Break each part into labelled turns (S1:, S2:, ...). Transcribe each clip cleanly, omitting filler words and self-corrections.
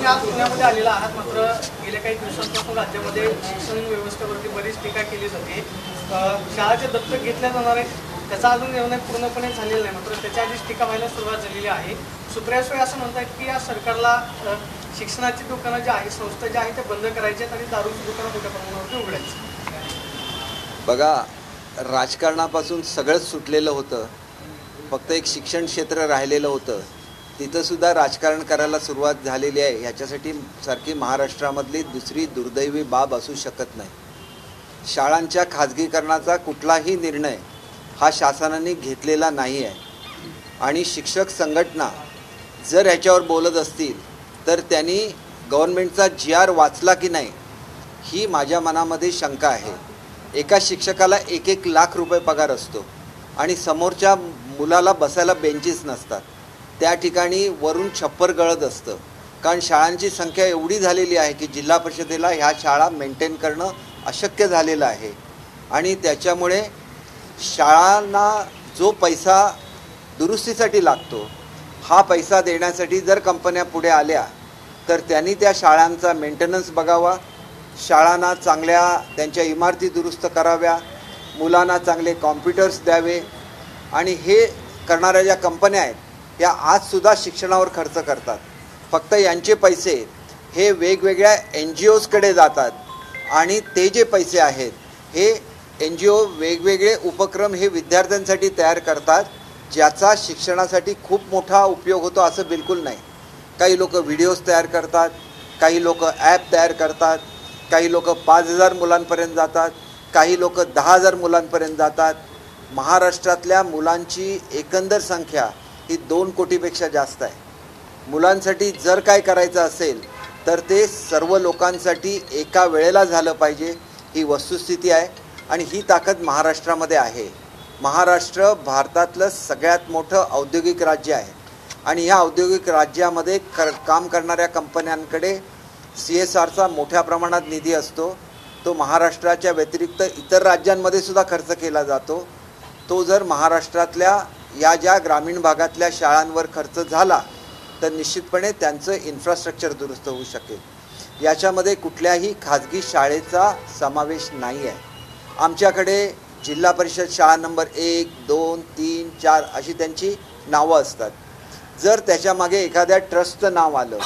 S1: आज पुण्यामध्ये आलेला आहात, मात्र गेल्या काही दिवसांपासून राज्यामध्ये शिक्षण व्यवस्थेवरती बरीच टीका केली जाते। शाळाचे दत्तक घेतल्या जाणार आहे त्याचा अजून निर्णय पूर्णपणे झालेला नाही, मात्र त्याच्या आधीच टीका व्हायला सुरुवात झालेली आहे। सुप्रिया सुळे असं म्हणतात की या सरकारला शिक्षणाची दुकानं जी आहे, संस्था ज्या आहेत ते बंद करायचे आणि दारूची दुकानं मोठ्या प्रमाणावरती उघडायची।
S2: बघा, राजकारणापासून सगळंच सुटलेलं होतं, फक्त एक शिक्षण क्षेत्र राहिलेलं होतं। तिथं सुद्धा राजकारण करायला सुरुवात झालेली आहे। ह्याच्यासाठी सारखी महाराष्ट्रामधली दुसरी दुर्दैवी बाब असू शकत नाही। शाळांच्या खाजगीकरणाचा कुठलाही निर्णय हा शासनाने घेतलेला नाही आहे आणि शिक्षक संघटना जर ह्याच्यावर बोलत असतील तर त्यांनी गव्हर्नमेंटचा GR वाचला की नाही ही माझ्या मनामध्ये शंका आहे। एका शिक्षकाला 1-1 लाख रुपये पगार असतो आणि समोरच्या मुलाला बसायला बेंचेस नसतात। त्या ठिकाणी वरून छप्पर गळत असतं, कारण शाळांची संख्या एवढी झालेली आहे की जिल्हा परिषदेला ह्या शाळा मेंटेन करणं अशक्य झालेलं आहे। आणि त्याच्यामुळे शाळांना जो पैसा दुरुस्तीसाठी लागतो हा पैसा देण्यासाठी जर कंपन्या पुढे आल्या तर त्यांनी त्या शाळांचा मेंटेनन्स बघावा, शाळांना चांगल्या त्यांच्या इमारती दुरुस्त कराव्या, मुलांना चांगले कॉम्प्युटर्स द्यावे। आणि हे करणाऱ्या ज्या कंपन्या आहेत त्या आजसुद्धा शिक्षणावर खर्च करतात। फक्त यांचे पैसे हे वेगवेगळ्या NGOजकडे जातात आणि ते जे पैसे आहेत हे NGO वेगवेगळे उपक्रम हे विद्यार्थ्यांसाठी तयार करतात, ज्याचा शिक्षणासाठी खूप मोठा उपयोग होतो असं बिलकुल नाही। काही लोक व्हिडिओज तयार करतात, काही लोक ॲप तयार करतात, काही लोक 5000 मुलांपर्यंत जातात, काही लोक 10,000 मुलांपर्यंत जातात। महाराष्ट्रातल्या मुलांची एकंदर संख्या ही 2 कोटीपेक्षा जास्त आहे। मुलांसाठी जर काय करायचं असेल तर ते सर्व लोकांसाठी एका वेळेला झालं पाहिजे, ही वस्तुस्थिती आहे आणि ही ताकद महाराष्ट्रामध्ये आहे। महाराष्ट्र भारतातलं सगळ्यात मोठं औद्योगिक राज्य आहे आणि या औद्योगिक राज्यामध्ये काम करणाऱ्या कंपन्यांकडे CSRचा मोठ्या प्रमाणात निधी असतो। तो महाराष्ट्राच्या व्यतिरिक्त इतर राज्यांमध्ये सुद्धा खर्च केला जातो। तो जर महाराष्ट्रातल्या या ज्या ग्रामीण भागातल्या शाळांवर खर्च झाला तर निश्चितपणे त्यांचं इन्फ्रास्ट्रक्चर दुरुस्त होऊ शकेल। याच्यामध्ये कुठल्याही खाजगी शाळेचा समावेश नाही आहे। आमच्याकडे जिल्हा परिषद शाळा नंबर 1, 2, 3, 4 अशी त्यांची नावं असतात। जर त्याच्यामागे एखाद्या ट्रस्टचं नाव आलं,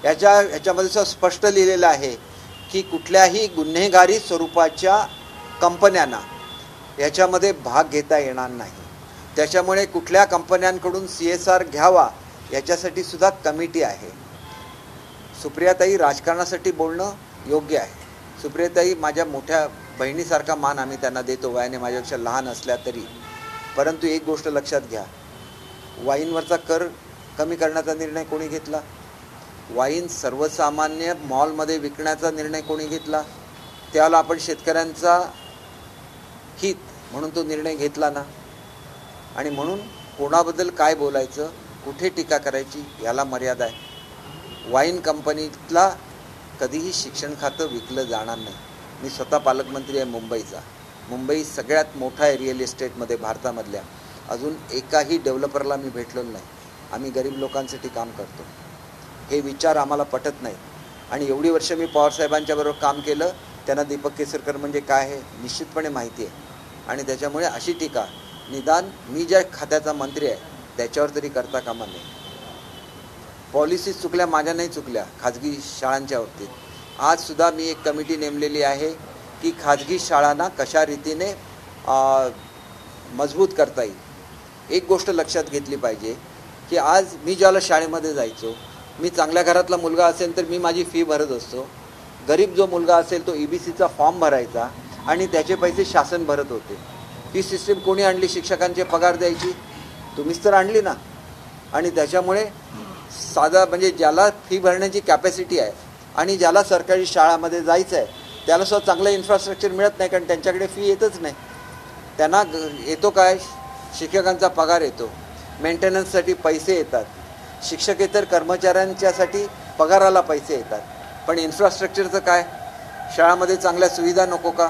S2: ह्याच्यामध्ये स्पष्ट लिहिलेलं आहे की कुठल्याही गुन्हेगारी स्वरूपाच्या कंपन्यांना याच्यामध्ये भाग घेता येणार नाही। त्याच्यामुळे कुठल्या कंपन्यांकडून CSR घ्यावा याच्यासाठी सुद्धा कमिटी आहे। सुप्रियाताई राजकारणासाठी बोलणं योग्य आहे। सुप्रियाताई माझ्या मोठ्या बहिणीसारखा मान आम्ही त्यांना देतो, वयाने माझ्यापेक्षा लहान असल्या तरी। परंतु एक गोष्ट लक्षात घ्या, वाईनवरचा कर कमी करण्याचा निर्णय कोणी घेतला? वाईन सर्वसामान्य मॉलमध्ये विकण्याचा निर्णय कोणी घेतला? त्याला आपण शेतकऱ्यांचा हित म्हणून तो निर्णय घेतला ना। आणि म्हणून कोणाबद्दल काय बोलायचं, कुठे टीका करायची याला मर्यादा आहे। वाईन कंपनीतला कधीही शिक्षण खातं विकलं जाणार नाही। मी स्वतः पालकमंत्री आहे मुंबईचा। मुंबई सगळ्यात मोठा आहे रिअल इस्टेटमध्ये भारतामधल्या। अजून एकाही डेव्हलपरला मी भेटलेलो नाही। आम्ही गरीब लोकांसाठी काम करतो, हे विचार आम्हाला पटत नाही। आणि एवढी वर्ष मी पवारसाहेबांच्याबरोबर काम केलं, त्यांना दीपक केसरकर म्हणजे काय हे निश्चितपणे माहिती आहे। आणि त्याच्यामुळे अशी टीका निदान मी ज्या खात्याचा मंत्री आहे त्याच्यावर तरी करता कामा नये। पॉलिसी चुकल्या माझ्या नाही चुकल्या खाजगी शाळांच्या बाबतीत। आजसुद्धा मी एक कमिटी नेमलेली आहे की खाजगी शाळांना कशा रीतीने मजबूत करता येईल। एक गोष्ट लक्षात घेतली पाहिजे की आज मी ज्याला शाळेमध्ये जायचो, मी चांगल्या घरातला मुलगा असेल तर मी माझी फी भरत असतो। गरीब जो मुलगा असेल तो EBCचा फॉर्म भरायचा आणि त्याचे पैसे शासन भरत होते। ही सिस्टीम कोणी आणली? शिक्षकांचे पगार द्यायची तुम्हीच तर आणली ना। आणि त्याच्यामुळे साधा म्हणजे ज्याला फी भरण्याची कॅपॅसिटी आहे आणि ज्याला सरकारी शाळामध्ये जायचं आहे त्याला सुद्धा चांगलं इन्फ्रास्ट्रक्चर मिळत नाही, कारण त्यांच्याकडे फी येतच नाही। त्यांना येतो काय? शिक्षकांचा पगार येतो, मेंटेनन्ससाठी पैसे येतात, शिक्षकेतर कर्मचाऱ्यांच्यासाठी पगाराला पैसे येतात, पण इन्फ्रास्ट्रक्चरचं काय? शाळामध्ये चांगल्या सुविधा नको का?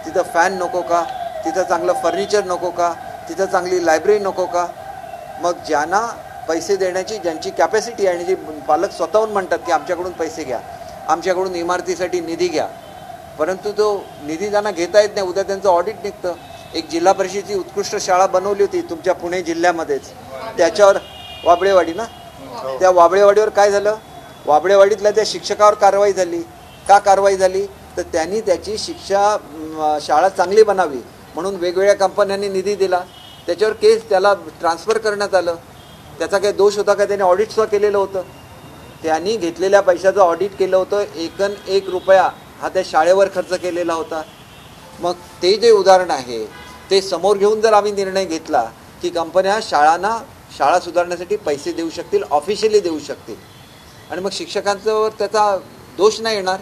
S2: तिथं फॅन नको का? तिथं चांगलं फर्निचर नको का? तिथं चांगली लायब्ररी नको का? मग ज्यांना पैसे देण्याची ज्यांची कॅपॅसिटी आहे आणि जे पालक स्वतःहून म्हणतात की आमच्याकडून पैसे घ्या, आमच्याकडून इमारतीसाठी निधी घ्या, परंतु तो निधी त्यांना घेता येत नाही. उद्या त्यांचं ऑडिट निघतं. एक जिल्हा परिषदेची उत्कृष्ट शाळा बनवली होती तुमच्या पुणे जिल्ह्यामध्येच, त्याच्यावर वाबळेवाडी ना, त्या वाबळेवाडीवर काय झालं? वाबळेवाडीतल्या त्या शिक्षकावर कारवाई झाली. का कारवाई झाली? तर त्यांनी त्याची शाळा चांगली बनावी म्हणून वेगवेगळ्या कंपन्यांनी निधी दिला, त्याच्यावर केस, त्याला ट्रान्सफर करण्यात आलं. त्याचा काही दोष होता का? त्याने ऑडिटसुद्धा केलेलं होतं. त्यांनी घेतलेल्या पैशाचं ऑडिट केलं होतं. एक रुपया हा त्या शाळेवर खर्च केलेला होता. मग ते जे उदाहरण आहे ते समोर घेऊन जर आम्ही निर्णय घेतला की कंपन्या शाळा सुधारण्यासाठी पैसे देऊ शकतील, ऑफिशियली देऊ शकतील, आणि मग शिक्षकांच्यावर त्याचा दोष नाही येणार.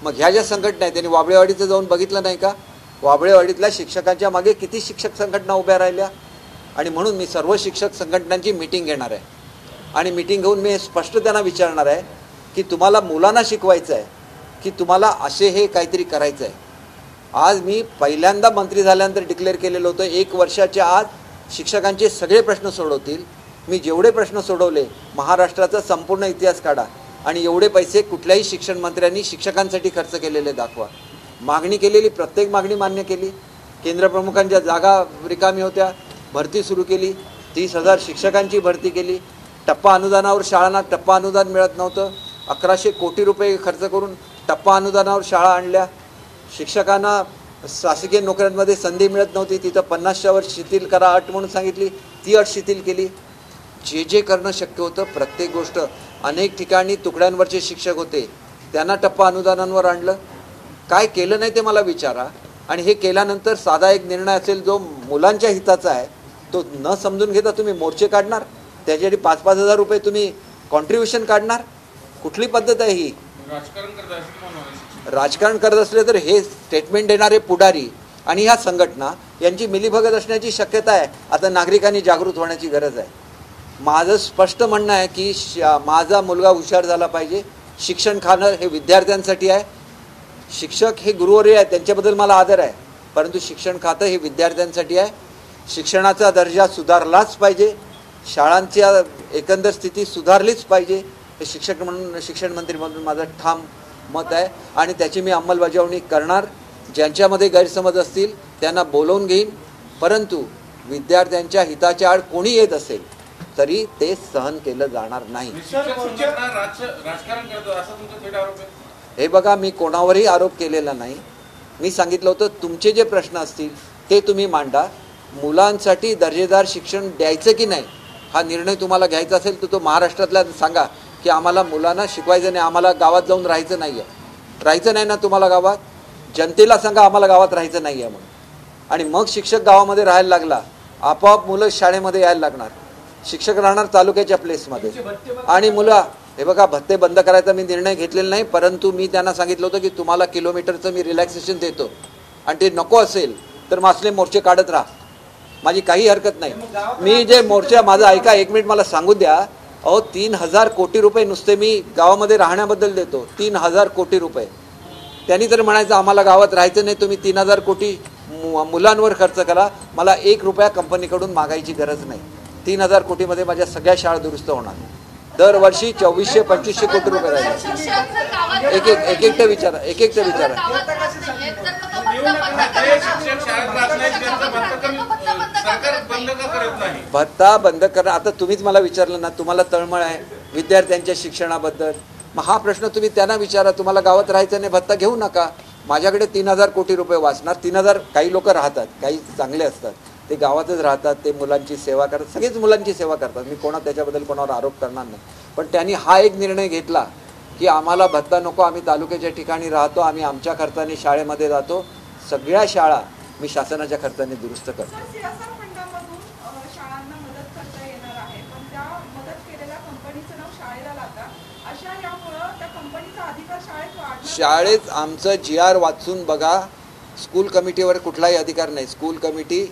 S2: मग ह्या ज्या संघटना आहेत त्यांनी वाबळेवाडीचं जाऊन बघितलं नाही का? वाबळेवाडीतल्या शिक्षकांच्या मागे किती शिक्षक संघटना उभ्या राहिल्या. आणि म्हणून मी सर्व शिक्षक संघटनांची मीटिंग घेणार आहे आणि मीटिंग घेऊन मी स्पष्ट त्यांना विचारणार आहे की तुम्हाला मुलांना शिकवायचं आहे की तुम्हाला असे हे काहीतरी करायचं आहे. आज मी पहिल्यांदा मंत्री झाल्यानंतर डिक्लेअर केलेलं होतं 1 वर्षाच्या आत शिक्षकांचे सगळे प्रश्न सोडवतील. मी जेवढे प्रश्न सोडवले, महाराष्ट्राचा संपूर्ण इतिहास काढा आणि एवढे पैसे कुठल्याही शिक्षण मंत्र्यांनी शिक्षकांसाठी खर्च केलेले दाखवा. मागणी केलेली प्रत्येक मागणी मान्य केली. केंद्रप्रमुखांच्या जागा रिकामी होत्या, भरती सुरू केली. 30,000 शिक्षकांची भरती केली. टप्पा अनुदानावर शाळांना टप्पा अनुदान मिळत नव्हतं. 1100 कोटी रुपये खर्च करून टप्पा अनुदानावर शाळा आणल्या. शिक्षकांना शासकीय नोकऱ्यांमध्ये संधी मिळत नव्हती, तिथं 50च्या वर शिथिल करा अट म्हणून सांगितली, ती अट शिथिल केली. जे करणं शक्य होतं प्रत्येक गोष्ट. अनेक ठिकाणी तुकड्यांवरचे शिक्षक होते, त्यांना टप्पा अनुदानांवर आणलं. काय केलं नाही ते मला विचारा. आणि हे केल्यानंतर साधा एक निर्णय असेल जो मुलांच्या हिताचा आहे तो न समजून घेता तुम्ही मोर्चे काढणार, त्याच्यासाठी 5-5 हजार रुपये तुम्ही कॉन्ट्रीब्युशन काढणार. कुठली पद्धत आहे ही? राजकारण करत असले तर हे स्टेटमेंट देणारे पुढारी आणि ह्या संघटना यांची मिलीभगत असण्याची शक्यता आहे. आता नागरिकांनी जागृत होण्याची गरज आहे. माझं स्पष्ट म्हणणं आहे की माझा मुलगा हुशार झाला पाहिजे. शिक्षण खाणं हे विद्यार्थ्यांसाठी आहे. शिक्षक हे गुरुवर्य आहे, त्यांच्याबद्दल मला आदर आहे, परंतु शिक्षण खातं हे विद्यार्थ्यांसाठी आहे. शिक्षणाचा दर्जा सुधारलाच पाहिजे. शाळांची एकंदर स्थिती सुधारलीच पाहिजे. हे शिक्षण मंत्री म्हणून माझं ठाम मत आहे आणि त्याची मी अंमलबजावणी करणार. ज्यांच्यामध्ये गैरसमज असतील त्यांना बोलवून घेईन, परंतु विद्यार्थ्यांच्या हिताच्या आड कोणी येत असेल तरी ते सहन केलं जाणार नाही. हे बघा, मी कोणावरही आरोप केलेला नाही. मी सांगितलं होतं तुमचे जे प्रश्न असतील ते तुम्ही मांडा. मुलांसाठी दर्जेदार शिक्षण द्यायचं की नाही हा निर्णय तुम्हाला घ्यायचा असेल तर तो महाराष्ट्रातल्या सांगा की आम्हाला मुलांना शिकवायचं नाही, आम्हाला गावात जाऊन राहायचं नाही आहे. राहायचं नाही ना तुम्हाला गावात? जनतेला सांगा आम्हाला गावात राहायचं नाही आहे म्हणून. आणि मग शिक्षक गावामध्ये राहायला लागला, आपोआप मुलं शाळेमध्ये यायला लागणार. शिक्षक राहणार तालुक्याच्या प्लेसमध्ये आणि मुलं. हे बघा, भत्ते बंद करायचा मी निर्णय घेतलेला नाही, परंतु मी त्यांना सांगितलं होतं की तुम्हाला किलोमीटरचं मी रिलॅक्सेशन देतो आणि ते नको असेल तर मग असले मोर्चे काढत राहा, माझी काही हरकत नाही. मी जे मोर्चा माझं ऐका, 1 मिनिट मला सांगू द्या. 3,000 कोटी रुपये नुसते मी गावामध्ये राहण्याबद्दल देतो. 3,000 कोटी रुपये. त्यांनी तर म्हणायचं आम्हाला गावात राहायचं नाही, तुम्ही 3,000 कोटी मुलांवर खर्च करा, मला 1 रुपया कंपनीकडून मागायची गरज नाही. 3,000 कोटीमध्ये माझ्या सगळ्या शाळा दुरुस्त होणार. दरवर्षी 2400-2500 कोटी रुपये राहिले. एक-एकटं विचारा. भत्ता बंद करा. आता तुम्हीच मला विचारलं ना, तुम्हाला तळमळ आहे विद्यार्थ्यांच्या शिक्षणाबद्दल. मग हा प्रश्न तुम्ही त्यांना विचारा. तुम्हाला गावात राहायचं नाही, भत्ता घेऊ नका. माझ्याकडे 3,000 कोटी रुपये वाचणार. 3,000 काही लोक राहतात, काही चांगले असतात, ते गावातच राहतात, ते मुलांची सेवा करतात, सगळेच मुलांची सेवा करतात. मी त्याच्याबद्दल कोणावर आरोप करणार नाही. पण त्यांनी हा एक निर्णय घेतला की आम्हाला भत्ता नको, आम्ही तालुक्याच्या ठिकाणी राहतो, आम्ही आमच्या खर्चाने शाळेमध्ये जातो. सगळ्या शाळा मी शासनाच्या खर्चाने दुरुस्त करतो. शाळेत आमचं GR वाचून बघा. स्कूल कमिटीवर कुठलाही अधिकार नाही. स्कूल कमिटी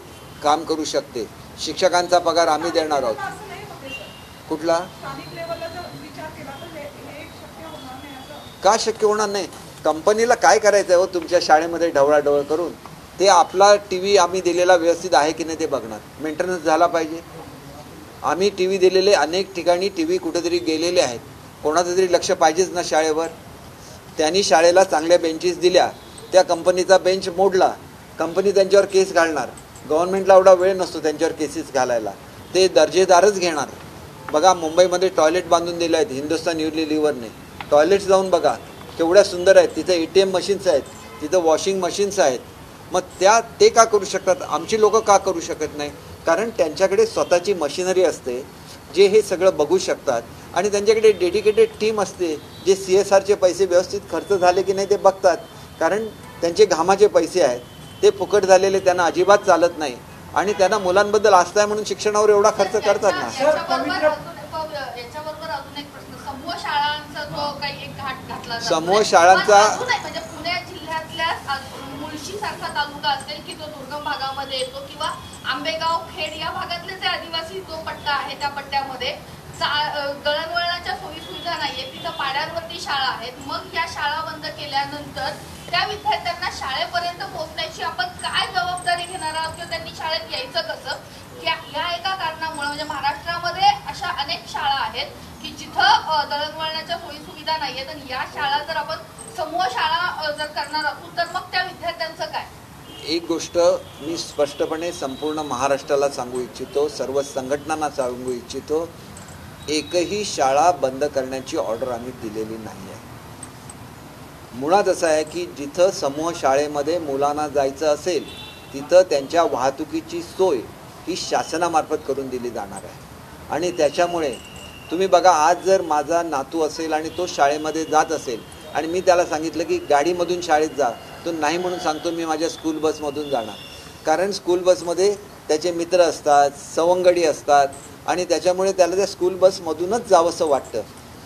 S2: काम करू शकते. शिक्षकांचा पगार आम्ही देणार आहोत. कुठला? का शक्य होणार नाही? कंपनीला काय करायचं आहे हो तुमच्या शाळेमध्ये ढवळाढवळ करून? ते आपला TV आम्ही दिलेला व्यवस्थित आहे की नाही ते बघणार. मेंटेनन्स झाला पाहिजे. आम्ही टी व्ही दिलेले, अनेक ठिकाणी टी व्ही कुठेतरी गेलेले आहेत. कोणाचं तरी लक्ष पाहिजेच ना शाळेवर. त्यांनी शाळेला चांगल्या बेंचेस दिल्या, त्या कंपनीचा बेंच मोडला, कंपनी त्यांच्यावर केस घालणार. गव्हर्नमेंटला एवढा वेळ नसतो त्यांच्यावर केसेस घालायला, ते दर्जेदारच घेणार. बघा मुंबईमध्ये टॉयलेट बांधून दिले आहेत हिंदुस्तान युनिलिव्हरने. टॉयलेट्स जाऊन बघा केवढ्या सुंदर आहेत, तिथे ATM मशीन्स आहेत, तिथं वॉशिंग मशीन्स आहेत. मग ते का करू शकतात, आमची लोक का करू शकत नाही? कारण त्यांच्याकडे स्वतःची मशिनरी असते जे हे सगळं बघू शकतात, आणि त्यांच्याकडे डेडिकेटेड टीम असते जे CSRचे पैसे व्यवस्थित खर्च झाले की नाही ते बघतात. कारण त्यांचे घामाचे पैसे आहेत, ते फुकट झालेले त्यांना अजिबात चालत नाही, आणि त्यांना मुलांबद्दल आस्था आहे म्हणून शिक्षणावर एवढा खर्च करतात ना.
S3: याच्याबरोबर अजून एक प्रश्न, समूह शाळांचा जो काही एक घाट घातला जातो,
S2: समूह शाळांचा
S3: म्हणजे पुणे जिल्ह्यातल्या मुळशी सारखा तालुका असेल की जो दुर्गम भागामध्ये येतो, किंवा आंबेगाव खेड या भागातले जे आदिवासी जो पट्टा आहे त्या पट्ट्यामध्ये दळणवळणाच्या सोयी सुविधा नाहीये, तिथं पाड्यांवरती शाळा आहेत. मग या शाळा बंद केल्यानंतर त्या विद्यार्थ्यांना शाळेपर्यंत पोहोचण्याची आपण काय जबाबदारी घेणार आहोत, किंवा त्यांनी शाळेत यायचं कसं? या एका कारणामुळे म्हणजे महाराष्ट्रामध्ये अशा अनेक शाळा आहेत की जिथं दळणवळणाच्या सोयी सुविधा नाहीयेत, आणि या शाळा जर आपण समूह शाळा जर करणार असू तर मग त्या विद्यार्थ्यांचं काय?
S2: एक गोष्ट मी स्पष्टपणे संपूर्ण महाराष्ट्राला सांगू इच्छितो, सर्व संघटनांना सांगू इच्छितो, एकही शाळा बंद करण्याची ऑर्डर आम्ही दिलेली नाही आहे. मुळात असं आहे की जिथं समूह शाळेमध्ये मुलांना जायचं असेल तिथं त्यांच्या वाहतुकीची सोय ही शासनामार्फत करून दिली जाणार आहे. आणि त्याच्यामुळे तुम्ही बघा, आज जर माझा नातू असेल आणि तो शाळेमध्ये जात असेल आणि मी त्याला सांगितलं की गाडीमधून शाळेत जा, तो नाही म्हणून सांगतो मी माझ्या स्कूल बसमधून जाणार. कारण स्कूल बसमध्ये त्याचे मित्र असतात, सवंगडी असतात, आणि त्याच्यामुळे त्याला त्या स्कूल बसमधूनच जावंसं वाटतं.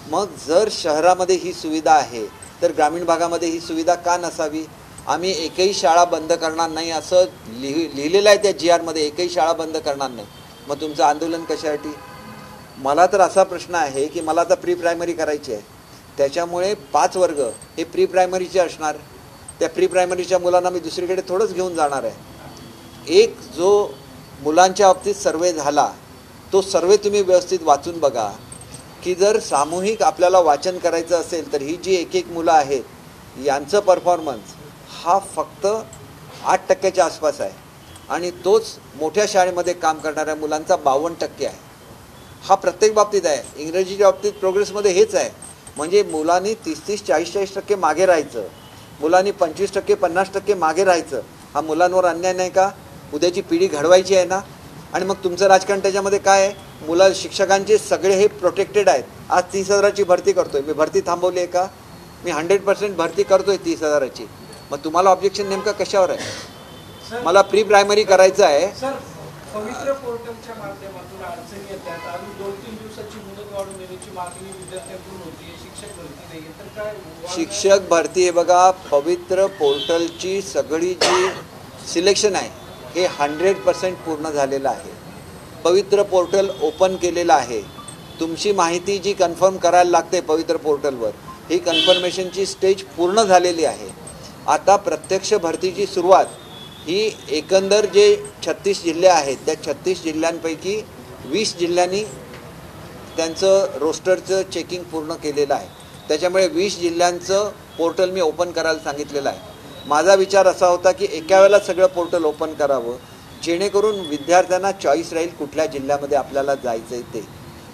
S2: मग जर शहरामध्ये ही सुविधा आहे तर ग्रामीण भागामध्ये ही सुविधा का नसावी? आम्ही एकही शाळा बंद करणार नाही असं लिहिलेलं आहे त्या GRमध्ये, एकही शाळा बंद करणार नाही. मग तुमचं आंदोलन कशासाठी? मला तर असा प्रश्न आहे की मला आता प्री प्रायमरी करायची आहे, त्याच्यामुळे 5 वर्ग हे प्री प्रायमरीचे असणार. त्या प्री प्रायमरीच्या मुलांना मी दुसरीकडे थोडंच घेऊन जाणार आहे. एक जो मुलांच्या बाबतीत सर्वे झाला तो सर्वे तुम्ही व्यवस्थित वाचून बघा की जर सामूहिक आपल्याला वाचन करायचं असेल तर ही जी एक मुलं आहेत यांचं परफॉर्मन्स हा फक्त 8% आसपास आहे, आणि तोच मोठ्या शाळेमध्ये काम करणाऱ्या मुलांचा 52% आहे. हा प्रत्येक बाबतीत आहे. इंग्रजीच्या बाबतीत प्रोग्रेसमध्ये हेच आहे. म्हणजे मुलांनी 30-30, 40-40% मागे राहायचं, मुलांनी 25%, 50% मागे राहायचं. हा मुलांवर अन्याय नाही का? उद्याची पिढी घडवायची आहे ना. आणि मग तुमचं राजकारण त्याच्यामध्ये काय आहे? मुलं शिक्षकांचे सगळे हे प्रोटेक्टेड आहेत. आज 30,000ची भरती करतोय मी, भरती थांबवली आहे का? मी 100% भरती करतोय 30,000ची. मग तुम्हाला ऑब्जेक्शन नेमकं कशावर आहे? मला प्री प्रायमरी करायचं आहे.
S1: सर, पवित्र पोर्टलच्या माध्यमातून अडचणी येतात, अजून 2-3 दिवसाची मुदत वाढवून देण्याची मागणी विद्यार्थ्यांकडून होती, शिक्षक भरती नाही, तर काय?
S2: शिक्षक भरती हे बघा, पवित्र पोर्टलची सगळी जी सिलेक्शन आहे हे 100% पूर्ण झालेलं आहे. पवित्र पोर्टल ओपन केलेलं आहे. तुमची माहिती जी कन्फर्म करायला लागते पवित्र पोर्टलवर, ही कन्फर्मेशनची स्टेज पूर्ण झालेली आहे. आता प्रत्यक्ष भरतीची सुरुवात ही एकंदर जे 36 जिल्हे आहेत त्या 36 जिल्ह्यांपैकी 20 जिल्ह्यांनी त्यांचं रोस्टरचं चेकिंग पूर्ण केलेलं आहे. त्याच्यामुळे 20 जिल्ह्यांचं पोर्टल मी ओपन करायला सांगितलेलं आहे. माझा विचार असा होता की एका वेळेला सगळं पोर्टल ओपन करावं, जेणेकरून विद्यार्थ्यांना चॉईस राहील कुठल्या जिल्ह्यामध्ये आपल्याला जायचं आहे ते.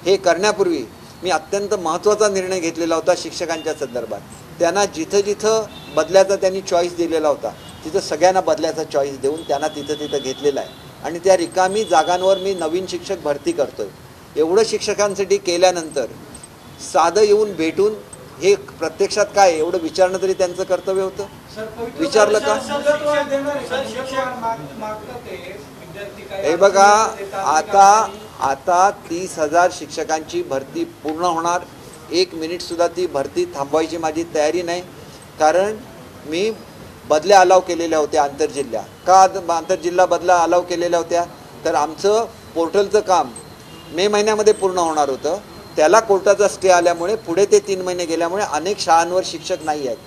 S2: हे करण्यापूर्वी मी अत्यंत महत्त्वाचा निर्णय घेतलेला होता शिक्षकांच्या संदर्भात. त्यांना जिथं जिथं बदल्याचा त्यांनी चॉईस दिलेला होता तिथं सगळ्यांना बदल्याचा चॉईस देऊन त्यांना तिथं घेतलेला आहे. आणि त्या रिकामी जागांवर मी नवीन शिक्षक भरती करतोय. एवढं शिक्षकांसाठी केल्यानंतर साधं येऊन भेटून हे प्रत्यक्षात काय एवढं विचारणं तरी त्यांचं कर्तव्य होतं. विचारलं का? हे बघा, आता 30,000 शिक्षकांची भरती पूर्ण होणार. 1 मिनिटसुद्धा ती भरती थांबवायची माझी तयारी नाही. कारण मी बदल्या अलाव केलेल्या होत्या आंतरजिल्हा. का आंतरजिल्हा बदल्या अलाव केलेल्या होत्या? तर आमचं पोर्टलचं काम मे महिन्यामध्ये पूर्ण होणार होतं. त्याला कोर्टाचा स्टे आल्यामुळे पुढे ते 3 महिने गेल्यामुळे अनेक शाळांवर शिक्षक नाही आहेत.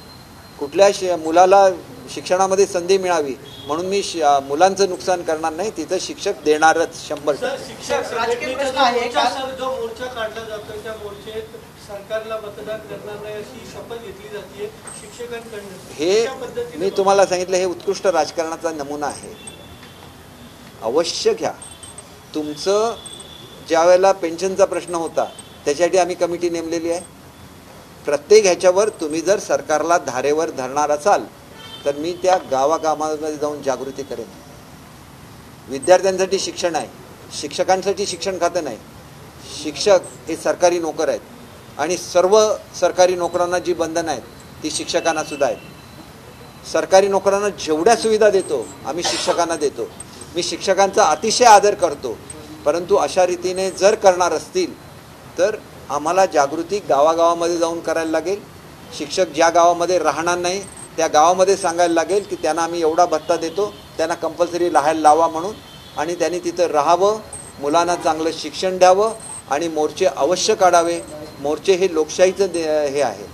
S2: कुठल्या मुलाला शिक्षणामध्ये संधी मिळावी म्हणून मी मुलांचं नुकसान करणार नाही, तिथं शिक्षक देणारच 100%.
S1: शिक्षक राजकीय प्रश्न आहे का?
S4: जो मोर्चा काढला जातो त्या मोर्चेत सरकारला मतदान करणार नाही अशी शपथ घेतली जाते शिक्षकांकडून.
S2: हे मी तुम्हाला सांगितलं, हे उत्कृष्ट राजकारणाचा नमुना आहे. अवश्य घ्या. तुमचं ज्या वेळेला पेन्शनचा प्रश्न होता त्याच्यासाठी आम्ही कमिटी नेमलेली आहे. प्रत्येक ह्याच्यावर तुम्ही जर सरकारला धारेवर धरणार असाल तर मी त्या गावागावामध्ये जाऊन जागृती करेन. विद्यार्थ्यांसाठी शिक्षण आहे, शिक्षकांसाठी शिक्षण खातं नाही. शिक्षक हे सरकारी नोकर आहेत आणि सर्व सरकारी नोकरांना जी बंधनं आहेत ती शिक्षकांना सुद्धा आहेत. सरकारी नोकरांना जेवढ्या सुविधा देतो आम्ही शिक्षकांना देतो. मी शिक्षकांचा अतिशय आदर करतो, परंतु अशा रीतीने जर करणार असतील तर आम्हाला जागृती गावागावामध्ये जाऊन करायला लागेल. शिक्षक ज्या गावामध्ये राहणार नाही त्या गावामध्ये सांगायला लागेल की त्यांना आम्ही एवढा भत्ता देतो, त्यांना कंपल्सरी राहायला लावा म्हणून, आणि त्यांनी तिथं राहावं, मुलांना चांगलं शिक्षण द्यावं आणि मोर्चे अवश्य काढावे. मोर्चे हे लोकशाहीचं हे आहे,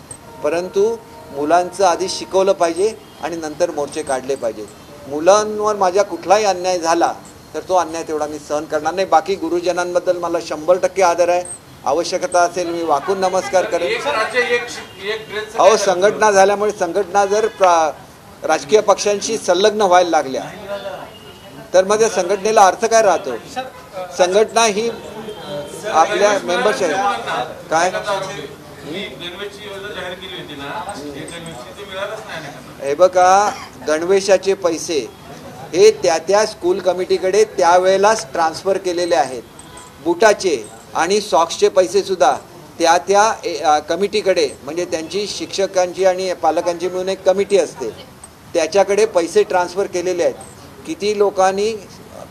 S2: परंतु मुलांचं आधी शिकवलं पाहिजे आणि नंतर मोर्चे काढले पाहिजे. मुलांवर माझ्या कुठलाही अन्याय झाला तर तो अन्याय तेवढा मी सहन करणार नाही. बाकी गुरुजनांबद्दल मला 100% आदर आहे. आवश्यकता असेल मी वाकून नमस्कार करेन. अहो, संघटना झाल्यामुळे संघटना जर राजकीय पक्षांशी संलग्न व्हायला लागल्या तर मग त्या संघटनेला अर्थ काय राहतो? संघटना ही आपल्या मेंबर्स आहे काय. हे बघा, गणवेशाचे पैसे हे त्या स्कूल कमिटीकडे त्यावेळेलाच ट्रान्सफर केलेले आहेत. बुटाचे आणि सॉक्सचे पैसे सुद्धा त्या कमिटीकडे, म्हणजे त्यांची शिक्षकांची आणि पालकांची मिळून एक कमिटी असते त्याच्याकडे पैसे ट्रान्सफर केलेले आहेत. किती लोकांनी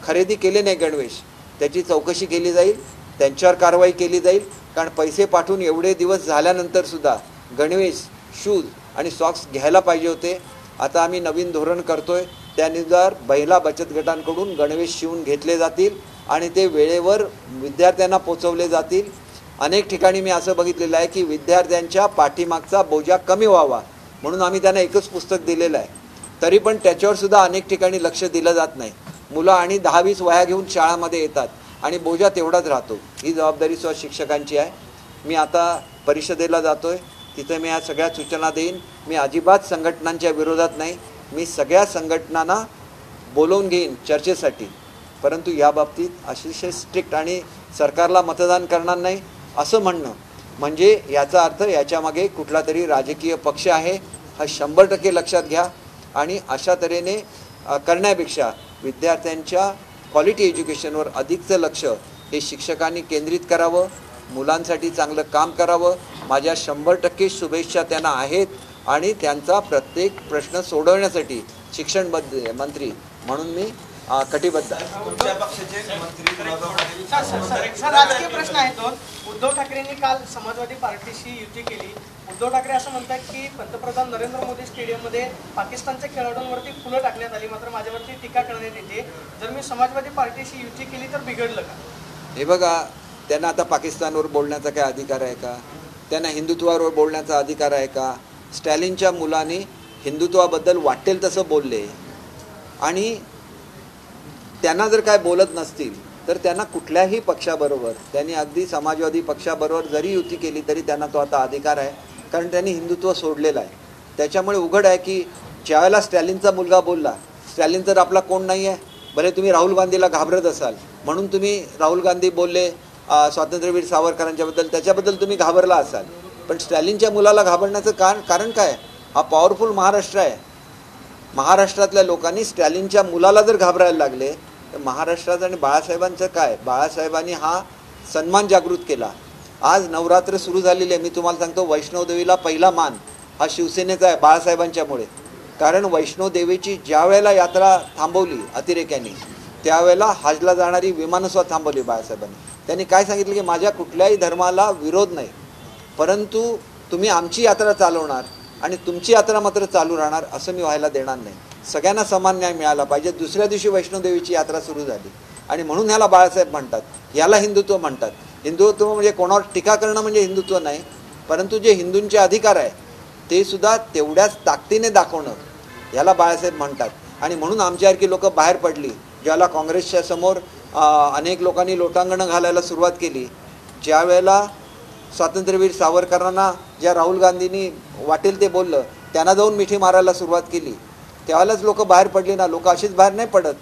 S2: खरेदी केले नाही गणवेश त्याची चौकशी केली जाईल, त्यांच्यावर कारवाई केली जाईल. कारण पैसे पाठवून एवढे दिवस झाल्यानंतर सुद्धा गणवेश, शूज आणि सॉक्स घ्यायला पाहिजे होते. आता आम्ही नवीन धोरण करतोय, त्यानुसार महिला बचत गटांकडून गणवेश शिवून घेतले जातील आणि ते वेळेवर विद्यार्थ्यांना पोचवले जातील. अनेक ठिकाणी मी असं बघितलेलं आहे की विद्यार्थ्यांच्या पाठीमागचा बोजा कमी व्हावा म्हणून आम्ही त्यांना एकच पुस्तक दिलेलं आहे, तरी पण त्याच्यावर सुद्धा अनेक ठिकाणी लक्ष दिलं जात नाही. मुलं आणि 10-20 वह्या घेऊन शाळामध्ये येतात आणि बोजा तेवढाच राहतो. ही जबाबदारी स्वतः शिक्षकांची आहे. मी आता परिषदेला जातोय, तिथे मी या सगळ्या सूचना देईन. मी अजिबात संघटनांच्या विरोधात नाही, मी सगळ्या संघटनांना बोलवून घेईन चर्चेसाठी, परंतु या बाबतीत अतिशय स्ट्रिक्ट आणि सरकारला मतदान करणार नाही असं म्हणणं म्हणजे याचा अर्थ याच्यामागे कुठला तरी राजकीय पक्ष आहे, हा 100% लक्षात घ्या. आणि अशा तऱ्हेने करण्यापेक्षा विद्यार्थ्यांच्या क्वालिटी एज्युकेशनवर अधिकचं लक्ष हे शिक्षकांनी केंद्रित करावं, मुलांसाठी चांगलं काम करावं. माझ्या 100% शुभेच्छा त्यांना आहेत आणि त्यांचा प्रत्येक प्रश्न सोडवण्यासाठी शिक्षण मंत्री म्हणून मी कटिबद्ध आहे.
S1: राजकीय प्रश्न आहे दोन. उद्धव ठाकरेंनी काल समाजवादी पार्टीशी युती केली. उद्धव ठाकरे असं म्हणतात की पंतप्रधान नरेंद्र मोदी स्टेडियममध्ये पाकिस्तानच्या खेळाडूंवरती फुलं टाकण्यात आली, मात्र माझ्यावरती टीका करण्यात येते. जर मी समाजवादी पार्टीशी युती केली तर बिघडलं का?
S2: हे बघा, त्यांना आता पाकिस्तानवर बोलण्याचा काय अधिकार आहे का? त्यांना हिंदुत्वावर बोलण्याचा अधिकार आहे का? स्टॅलिनच्या मुलांनी हिंदुत्वाबद्दल वाटेल तसं बोलले आणि त्यांना जर काय बोलत नसतील तर त्यांना कुठल्याही पक्षाबरोबर, त्यांनी अगदी समाजवादी पक्षाबरोबर जरी युती केली तरी त्यांना तो आता अधिकार आहे, कारण त्यांनी हिंदुत्व सोडलेलं आहे. त्याच्यामुळे उघड आहे की ज्यावेळेला स्टॅलिनचा मुलगा बोलला, स्टॅलिन तर आपला कोण नाही आहे. भले तुम्ही राहुल गांधीला घाबरत असाल म्हणून तुम्ही राहुल गांधी बोलले स्वातंत्र्यवीर सावरकरांच्याबद्दल, त्याच्याबद्दल तुम्ही घाबरला असाल, पण स्टॅलिनच्या मुलाला घाबरण्याचं कारण काय? हा पॉवरफुल महाराष्ट्र आहे. महाराष्ट्रातल्या लोकांनी स्टॅलिनच्या मुलाला जर घाबरायला लागले तर महाराष्ट्रात आणि बाळासाहेबांचं काय? बाळासाहेबांनी हा सन्मान जागृत केला. आज नवरात्र सुरू झालेली आहे. मी तुम्हाला सांगतो, वैष्णोदेवीला पहिला मान हा शिवसेनेचा आहे बाळासाहेबांच्यामुळे. कारण वैष्णोदेवीची ज्या वेळेला यात्रा थांबवली अतिरेक्यांनी त्यावेळेला हजला जाणारी विमानस्वा थांबवली बाळासाहेबांनी. त्यांनी काय सांगितलं की माझ्या कुठल्याही धर्माला विरोध नाही, परंतु तुम्ही आमची यात्रा चालवणार आणि तुमची यात्रा मात्र चालू राहणार असं मी व्हायला देणार नाही. सगळ्यांना समान न्याय मिळाला पाहिजे. दुसऱ्या दिवशी वैष्णोदेवीची यात्रा सुरू झाली आणि म्हणून ह्याला बाळासाहेब म्हणतात, याला हिंदुत्व म्हणतात. हिंदुत्व म्हणजे कोणावर टीका करणं म्हणजे हिंदुत्व नाही, परंतु जे हिंदूंचे अधिकार आहे ते सुद्धा तेवढ्याच ताकदीने दाखवणं याला बाळासाहेब म्हणतात. आणि म्हणून आमच्यासारखी लोक बाहेर पडली, ज्याला काँग्रेसच्या समोर अनेक लोकांनी लोटांगणं घालायला सुरुवात केली. ज्या वेळेला स्वातंत्र्यवीर सावरकरांना ज्या राहुल गांधींनी वाटेल ते बोललं, त्यांना जाऊन मिठी मारायला सुरुवात केली, त्यावेळेलाच लोक बाहेर पडली ना. लोक अशीच बाहेर नाही पडत.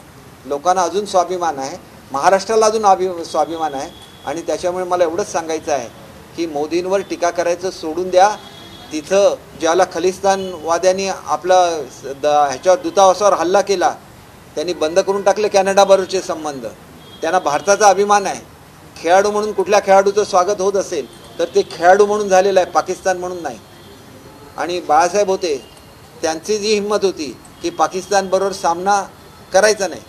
S2: लोकांना अजून स्वाभिमान आहे, महाराष्ट्राला अजून स्वाभिमान आहे. आणि त्याच्यामुळे मला एवढंच सांगायचं आहे की मोदींवर टीका करायचं सोडून द्या. तिथं ज्याला खलिस्तानवाद्यांनी आपलं ह्याच्यावर दूतावासावर हल्ला केला, त्यांनी बंद करून टाकले कॅनडाबरोबरचे संबंध. त्यांना भारताचा अभिमान आहे. खेळाडू म्हणून कुठल्या खेळाडूचं स्वागत होत असेल तर ते खेळाडू म्हणून झालेलं आहे, पाकिस्तान म्हणून नाही. आणि बाळासाहेब होते, त्यांची जी हिंमत होती की पाकिस्तानबरोबर सामना करायचा नाही.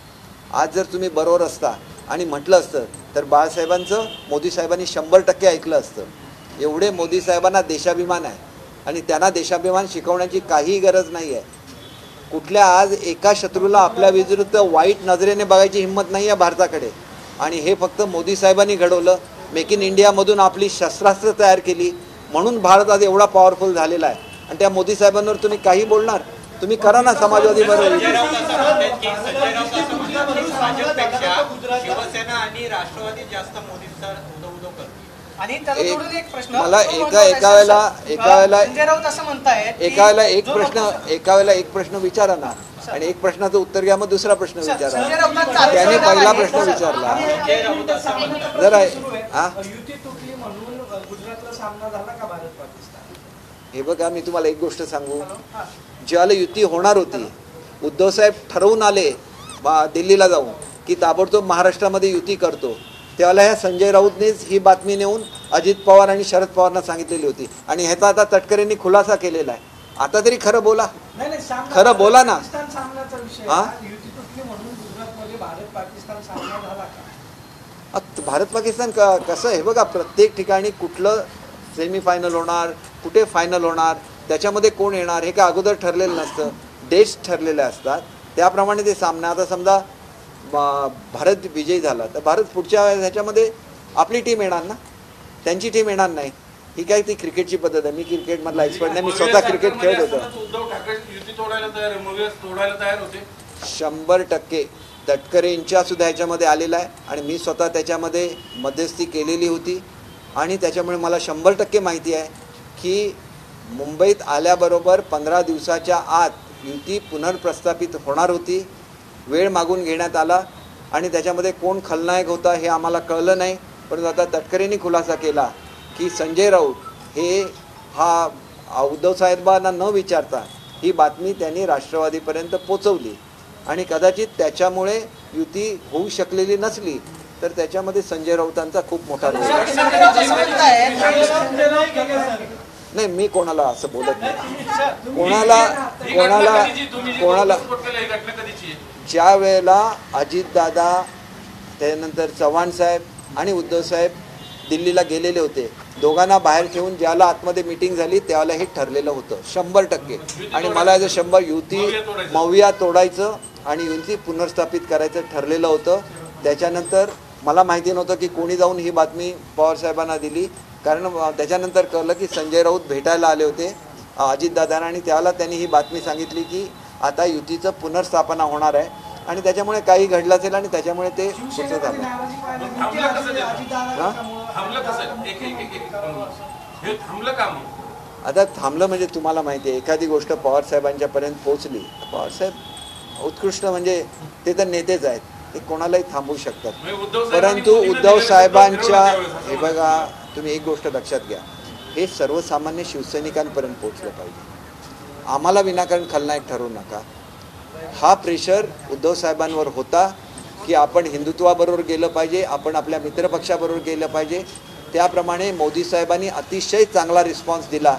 S2: आज जर तुम्ही बरोबर असता आणि म्हटलं असतं तर बाळासाहेबांचं मोदी साहेबांनी 100% ऐकलं असतं. एवढे मोदी साहेबांना देशाभिमान आहे आणि त्यांना देशाभिमान शिकवण्याची काहीही गरज नाही आहे. कुठल्या आज एका शत्रूला आपल्या विरुद्ध वाईट नजरेने बघायची हिंमत नाही आहे भारताकडे. आणि हे फक्त मोदी साहेबांनी घडवलं. मेक इन इंडियामधून आपली शस्त्रास्त्र तयार केली, म्हणून भारत आज एवढा पॉवरफुल झालेला आहे. आणि त्या मोदी साहेबांवर तुम्ही काही बोलणार, तुम्ही करा ना समाजवादी बरोबर.
S5: शिवसेना आणि राष्ट्रवादी जास्त मोदींचा उदो करते.
S1: आणि त्याला जोडून एक प्रश्न,
S2: मला एका वेळेला
S1: संजय राऊत असं म्हणतायत
S2: एका वेळेला एक प्रश्न विचारा ना, आणि एक प्रश्नाचं उत्तर घ्या, मग दुसरा प्रश्न विचारा. त्याने पहिला प्रश्न विचारला जरा
S4: युती तुटली म्हणून गुजरातला सामना झाला का भारत पाकिस्तान?
S2: हे बघा, मी तुम्हाला एक गोष्ट सांगू. ज्याला युती होणार होती, उद्धव साहेब ठरवून आले दिल्लीला जाऊन की ताबडतोब महाराष्ट्रामध्ये युती करतो, त्यावेळेला ह्या संजय राऊतनेच ही बातमी नेऊन अजित पवार आणि शरद पवारांना सांगितलेली होती. आणि ह्याचा आता तटकरेंनी खुलासा केलेला आहे. आता तरी खरं बोला, खरं बोला ना.
S4: युती तुटली म्हणून गुजरातमध्ये भारत पाकिस्तान सामना झाला का?
S2: भारत पाकिस्तान कसं आहे बघा, प्रत्येक ठिकाणी कुठलं सेमीफायनल होणार, कुठे फायनल होणार, त्याच्यामध्ये कोण येणार हे काय अगोदर ठरलेलं नसतं. डेट्स ठरलेले असतात, त्याप्रमाणे ते सामना. आता समजा भारत विजयी झाला तर भारत पुढच्या ह्याच्यामध्ये आपली टीम येणार ना, त्यांची टीम येणार नाही. ही काय ती क्रिकेटची पद्धत आहे. मी क्रिकेटमधला एक्सपर्ट नाही, मी स्वतः क्रिकेट खेळत होतो.
S6: उद्धव ठाकरे युती तोडायला तयार होते.
S2: 100% तटकरेंच्या सुद्धा ह्याच्यामध्ये आलेला आहे. आणि मी स्वतः त्याच्यामध्ये मध्यस्थी केलेली होती. आणि त्याच्यामुळे मला 100% माहिती आहे की मुंबईत आल्याबरोबर 15 दिवसाच्या आत युती पुनर्प्रस्थापित होणार होती. वेळ मागून घेण्यात आला आणि त्याच्यामध्ये कोण खलनायक होता हे आम्हाला कळलं नाही. परंतु आता तटकरेंनी खुलासा केला की संजय राऊत हे उद्धव साहेबांना न विचारता ही बातमी त्यांनी राष्ट्रवादीपर्यंत पोचवली. आणि कदाचित त्याच्यामुळे युती होऊ शकलेली नसली तर त्याच्यामध्ये संजय राऊतांचा खूप मोठा रोल आहे. नाही, मी कोणाला असं बोलत नाही. कोणाला ज्या वेळेला अजितदादा, त्यानंतर चव्हाण साहेब आणि उद्धव साहेब दिल्लीला गेलेले होते, दोघांना बाहेर ठेवून ज्याला आतमध्ये मीटिंग झाली त्यावेळेला हे ठरलेलं होतं 100%. आणि मला याचं 100 युती मौया तोडायचं आणि युती पुनर्स्थापित करायचं ठरलेलं होतं. त्याच्यानंतर मला माहिती नव्हतं की कोणी जाऊन ही बातमी पवारसाहेबांना दिली, कारण त्याच्यानंतर कळलं की संजय राऊत भेटायला आले होते अजितदादांना, आणि त्याला त्यांनी ही बातमी सांगितली की आता युतीचं पुनर्स्थापना होणार आहे. आणि त्याच्यामुळे काही घडलं असेल आणि त्याच्यामुळे ते कसं झालं. आता थांबलं म्हणजे तुम्हाला माहिती आहे, एखादी गोष्ट पवारसाहेबांच्यापर्यंत पोहोचली, पवारसाहेब उत्कृष्ट म्हणजे ते तर नेतेच आहेत, ते कोणालाही थांबवू शकतात. परंतु उद्धव साहेबांच्या, हे बघा तुम्ही एक गोष्ट लक्षात घ्या, हे सर्वसामान्य शिवसैनिकांपर्यंत पोहोचलं पाहिजे. आम्हाला विनाकारण खलनायक ठरवू नका. हा प्रेशर उद्धव साहेबांवर होता की आपण हिंदुत्वाबरोबर गेलं पाहिजे, आपण आपल्या मित्रपक्षाबरोबर गेलं पाहिजे. त्याप्रमाणे मोदी साहेबांनी अतिशय चांगला रिस्पॉन्स दिला.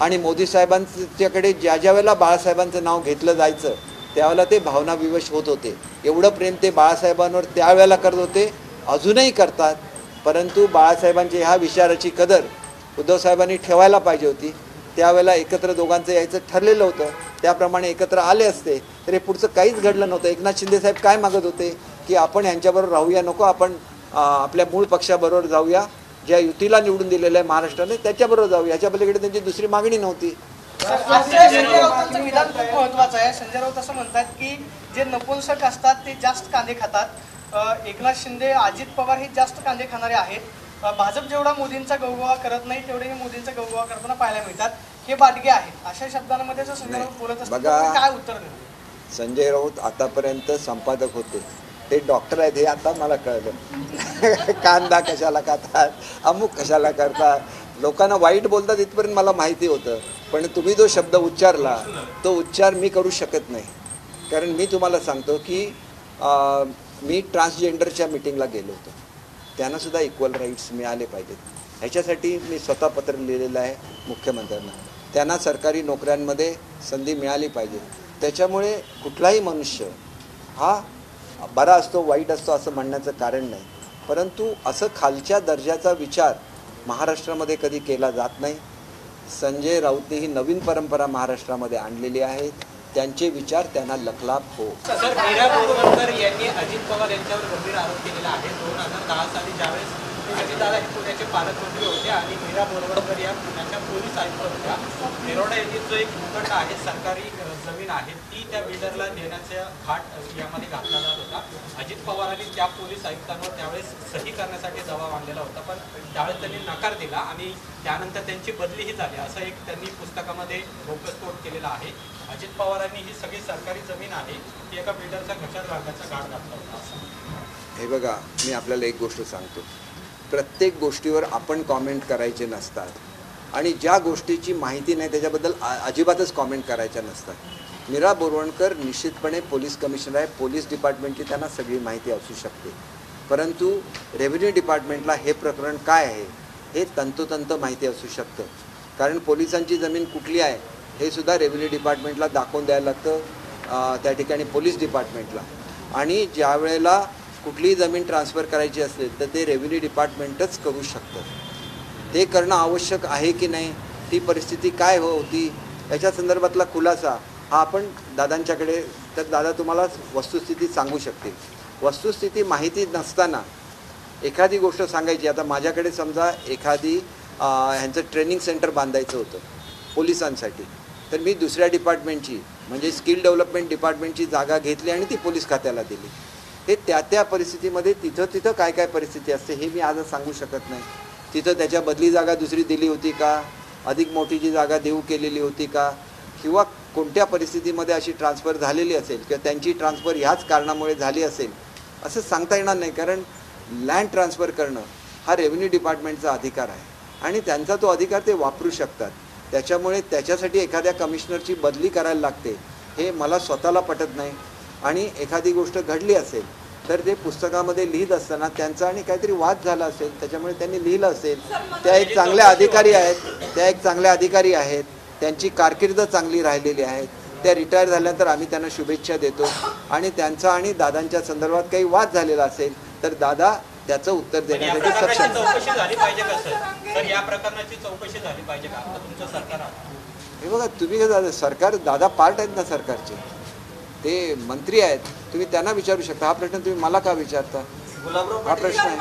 S2: आणि मोदी साहेबांच्याकडे ज्या ज्या वेळेला बाळासाहेबांचं नाव घेतलं जायचं त्यावेळेला ते भावनाविवश होत होते. एवढं प्रेम ते बाळासाहेबांवर त्यावेळेला करत होते, अजूनही करतात. परंतु बाळासाहेबांच्या ह्या विचाराची कदर उद्धव साहेबांनी ठेवायला पाहिजे होती. त्यावेळेला एकत्र दोघांचं यायचं ठरलेलं होतं, त्याप्रमाणे एकत्र आले असते तर हे पुढचं काहीच घडलं नव्हतं. एकनाथ शिंदे साहेब काय मागत होते की आपण यांच्याबरोबर राहूया, नको आपण आपल्या मूळ पक्षाबरोबर जाऊया, ज्या युतीला निवडून दिलेलं आहे महाराष्ट्राने त्याच्याबरोबर जाऊया, याच्या पलीकडे त्यांची दुसरी मागणी नव्हती.
S1: संजय राऊतांचं विधान खूप महत्वाचं आहे. संजय राऊत असं म्हणतात की जे नपुंसक असतात ते जास्त कांदे खातात. एकनाथ शिंदे, अजित पवार हे जास्त कांदे खाणारे आहेत. भाजप जेवढा मोदींचा गवगवा करत नाही तेवढे मोदींचा गवगवा करताना पाहायला मिळतात. हे बाटगे आहेत. अशा शब्दांमध्ये जर संजय राऊत बोलत असतात तर काय उत्तर देणार?
S2: संजय राऊत आतापर्यंत संपादक होते, ते डॉक्टर आहेत हे आता मला कळलं. कांदा कशाला खातात, अमुक कशाला करतात, लोकांना वाईट बोलतात इथपर्यंत मला माहिती होतं. पण तुम्ही जो शब्द उच्चारला तो उच्चार मी करू शकत नाही. कारण मी तुम्हाला सांगतो की मी ट्रान्सजेंडरच्या मिटिंगला गेलो होतो. त्यांनासुद्धा इक्वल राईट्स मिळाले पाहिजेत. ह्याच्यासाठी मी स्वतः पत्र लिहिलेलं आहे मुख्यमंत्र्यांना. त्यांना सरकारी नोकऱ्यांमध्ये संधी मिळाली पाहिजे. त्याच्यामुळे कुठलाही मनुष्य हा बरा असतो वाईट असतो असं म्हणण्याचं कारण नाही. परंतु असं खालच्या दर्जाचा विचार महाराष्ट्रामध्ये कधी केला जात नाही. संजय राऊतने ही नवीन परंपरा महाराष्ट्रामध्ये आणलेली आहे. त्यांचे विचार त्यांना लखलाप हो.
S5: सर, मीरा बोरवणकर यांनी अजित पवार यांच्यावर गंभीर आरोप केलेला आहे. 2010 साली ज्यावेळेस अजितदादा हे पुण्याचे पालकमंत्री होते आणि मीरा बोरवणकर या पुण्याच्या पोलीस आयुक्त होत्या, येरवडा येथील जो एक भूखंड आहे, सरकारी जमीन आहे, ती त्या बिल्डरला देण्याचा घाट यामध्ये घातला जात होता. अजित पवारांनी त्या पोलीस आयुक्तांवर त्यावेळेस सही करण्यासाठी दबाव आणलेला होता, पण त्यावेळेस त्यांनी नकार दिला आणि त्यानंतर त्यांची बदलीही झाली. असं एक त्यांनी पुस्तकामध्ये गौप्यस्फोट केलेला आहे. अजित पवारांनी ही सगळी सरकारी जमीन आहे ती एका बिल्डरच्या घशात घालण्याचा घाट घातला होता.
S2: हे बघा, मी आपल्याला एक गोष्ट सांगतो. प्रत्येक गोष्टीवर आपण कॉमेंट करायचे नसतात आणि ज्या गोष्टीची माहिती नाही त्याच्याबद्दल अजिबातच कॉमेंट करायच्या नसतात. मीरा बोरवणकर निश्चितपणे पोलीस कमिशनर आहे. पोलीस डिपार्टमेंटची त्यांना सगळी माहिती असू शकते. परंतु रेव्हेन्यू डिपार्टमेंटला हे प्रकरण काय आहे हे तंतोतंत माहिती असू शकतं. कारण पोलिसांची जमीन कुठली आहे हे सुद्धा रेव्हेन्यू डिपार्टमेंटला दाखवून द्यायला लागतं, त्या ठिकाणी पोलीस डिपार्टमेंटला. आणि ज्या वेळेला कुठलीही जमीन ट्रान्सफर करायची असेल तर ते रेव्हेन्यू डिपार्टमेंटच करू शकतं. ते करणं आवश्यक आहे की नाही, ती परिस्थिती काय होती याच्या संदर्भातला खुलासा हा आपण दादांच्याकडे, तर दादा तुम्हाला वस्तुस्थिती सांगू शकतील. वस्तुस्थिती माहिती नसताना एखादी गोष्ट सांगायची. आता माझ्याकडे समजा एखादी ह्यांचं ट्रेनिंग सेंटर बांधायचं होतं पोलिसांसाठी, तर मी दुसऱ्या डिपार्टमेंटची म्हणजे स्किल डेव्हलपमेंट डिपार्टमेंटची जागा घेतली आणि ती पोलीस खात्याला दिली. हे त्या परिस्थितीमध्ये तिथं काय काय परिस्थिती असते हे मी आज सांगू शकत नाही. तिथं त्याच्या बदली जागा दुसरी दिली होती का, अधिक मोठीची जागा देऊ केलेली होती का, किंवा कोणत्या परिस्थितीमध्ये अशी ट्रान्सफर झालेली असेल किंवा त्यांची ट्रान्सफर ह्याच कारणामुळे झाली असेल असं सांगता येणार नाही. कारण लँड ट्रान्सफर करणं हा रेव्हेन्यू डिपार्टमेंटचा अधिकार आहे आणि त्यांचा तो अधिकार ते वापरू शकतात. त्याच्यामुळे त्याच्यासाठी एखाद्या कमिशनरची बदली करायला लागते हे मला स्वतःला पटत नाही. आणि एखादी गोष्ट घडली असेल तर ते पुस्तकामध्ये लिहित असताना त्यांचा आणि काहीतरी वाद झाला असेल त्याच्यामुळे त्यांनी लिहिलं असेल. त्या एक चांगल्या अधिकारी आहेत, त्यांची कारकीर्द चांगली राहिलेली आहे. त्या रिटायर झाल्यानंतर आम्ही त्यांना शुभेच्छा देतो. आणि त्यांचा आणि दादांच्या संदर्भात काही वाद झालेला असेल तर दादा त्याचं उत्तर देण्यासाठी सक्षम.
S5: चौकशी झाली पाहिजे का सर? या प्रकरणाची चौकशी झाली पाहिजे का? आता तुमचं सरकार आहे.
S2: हे बघा, तुम्ही सरकार, दादा पार्ट आहेत ना सरकारचे, ते मंत्री आहेत, तुम्ही त्यांना विचारू शकता. हा प्रश्न तुम्ही मला का विचारता? हा प्रश्न आहे.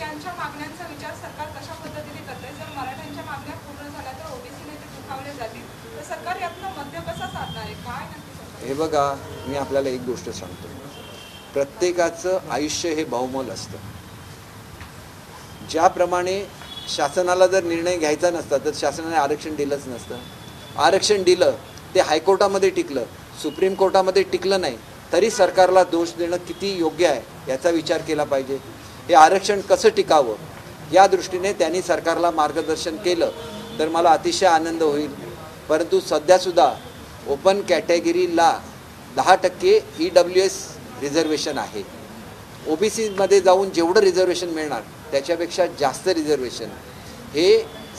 S7: यांच्या मागण्यांचा विचार सरकार कशा पद्धतीने करते? जर मराठ्यांच्या मागण्या पूर्ण झाल्या तर ओबीसी नेते दुखावले जातील, तर सरकार यातनं मध्य कसा साधणार आहे? काय नक्की?
S2: हे बघा, मी आपल्याला एक गोष्ट सांगतो. प्रत्येकाचं आयुष्य हे बहुमोल असतं. ज्याप्रमाणे शासनाला जर निर्णय घ्यायचा नसता तर शासनाने आरक्षण दिलंच नसतं. आरक्षण दिलं ते हायकोर्टामध्ये टिकलं, सुप्रीम कोर्टामध्ये टिकलं नाही, तरी सरकारला दोष देणं किती योग्य आहे याचा विचार केला पाहिजे. हे आरक्षण कसं टिकावं या दृष्टीने त्यांनी सरकारला मार्गदर्शन केलं तर मला अतिशय आनंद होईल. परंतु सध्यासुद्धा ओपन कॅटेगरीला 10% EWS रिझर्वेशन आहे. OBCमध्ये जाऊन जेवढं रिझर्वेशन मिळणार त्याच्यापेक्षा जास्त रिझर्वेशन हे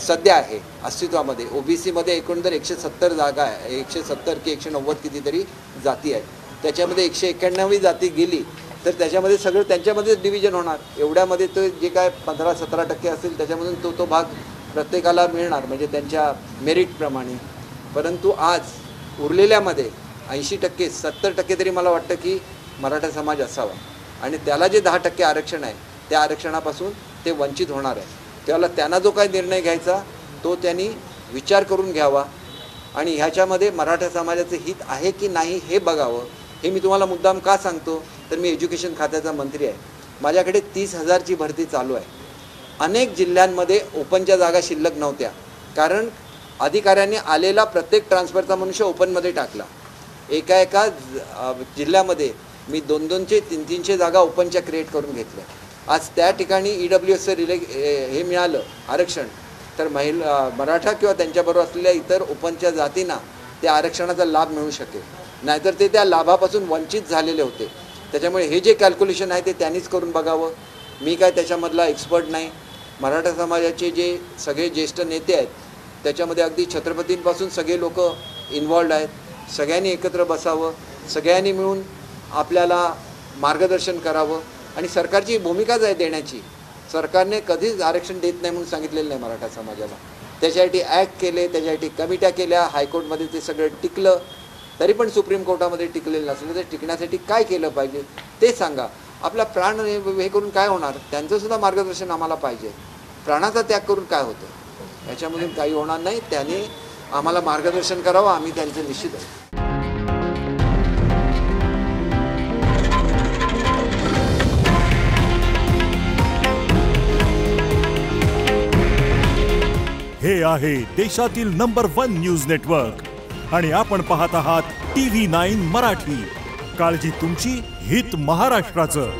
S2: सध्या आहे अस्तित्वामध्ये. OBCमध्ये एकूण 170 जागा आहे, 170 की 190 कितीतरी जाती आहेत. त्याच्यामध्ये 191 जाती गेली तर त्याच्यामध्ये सगळं त्यांच्यामध्येच डिव्हिजन होणार. एवढ्यामध्ये तो जे काय 15-17% असेल त्याच्यामधून तो भाग प्रत्येकाला मिळणार म्हणजे त्यांच्या मेरिटप्रमाणे. परंतु आज उरलेल्यामध्ये 80% 70% तरी मला वाटतं की मराठा समाज असावा आणि त्याला जे 10% आरक्षण आहे त्या आरक्षणापासून ते वंचित होणार आहे. त्याला त्यांना जो काही निर्णय घ्यायचा तो त्यांनी विचार करून घ्यावा. आणि ह्याच्यामध्ये मराठा समाजाचं हित आहे की नाही हे बघावं. हे मी तुम्हाला मुद्दाम का सांगतो तर मी एज्युकेशन खात्याचा मंत्री आहे. माझ्याकडे 30,000ची भरती चालू आहे. अनेक जिल्ह्यांमध्ये ओपनच्या जागा शिल्लक नव्हत्या, कारण अधिकाऱ्यांनी आलेला प्रत्येक ट्रान्सफरचा मनुष्य ओपनमध्ये टाकला. एका जिल्ह्यामध्ये मी 200-200, 300 जागा ओपनच्या क्रिएट करून घेतल्या. आज त्या ठिकाणी EWSचं हे मिळालं आरक्षण, तर मराठा किंवा त्यांच्याबरोबर असलेल्या इतर ओपनच्या जातींना त्या आरक्षणाचा लाभ मिळू शकेल. नाहीतर ते त्या लाभापासून वंचित झालेले होते. त्याच्यामुळे हे जे कॅल्क्युलेशन आहे ते त्यांनीच करून बघावं. मी काय त्याच्यामधला एक्सपर्ट नाही. मराठा समाजाचे जे सगळे ज्येष्ठ नेते आहेत त्याच्यामध्ये अगदी छत्रपतींपासून सगळे लोक इन्व्हॉल्ड आहेत. सगळ्यांनी एकत्र बसावं, सगळ्यांनी मिळून आपल्याला मार्गदर्शन करावं. आणि सरकारची भूमिकाच आहे देण्याची. सरकारने कधीच आरक्षण देत नाही म्हणून सांगितलेलं नाही मराठा समाजाला. त्याच्यासाठी ॲक्ट केले, त्याच्यासाठी कमिट्या केल्या, हायकोर्टमध्ये ते सगळं टिकलं. तरी पण सुप्रीम कोर्टामध्ये टिकलेलं नसलं तर टिकण्यासाठी काय केलं पाहिजे ते सांगा. आपला प्राण हे करून काय होणार, त्यांचंसुद्धा मार्गदर्शन आम्हाला पाहिजे. प्राणाचा त्याग करून काय होतं, याच्यामधून काही होणार नाही. त्याने आम्हाला मार्गदर्शन करावं, आम्ही त्यांचं निश्चित आहे.
S8: हे आहे देशातील नंबर 1 न्यूज नेटवर्क आणि आपण पाहत आहात TV9 मराठी. काळजी तुमची, हित महाराष्ट्राचं.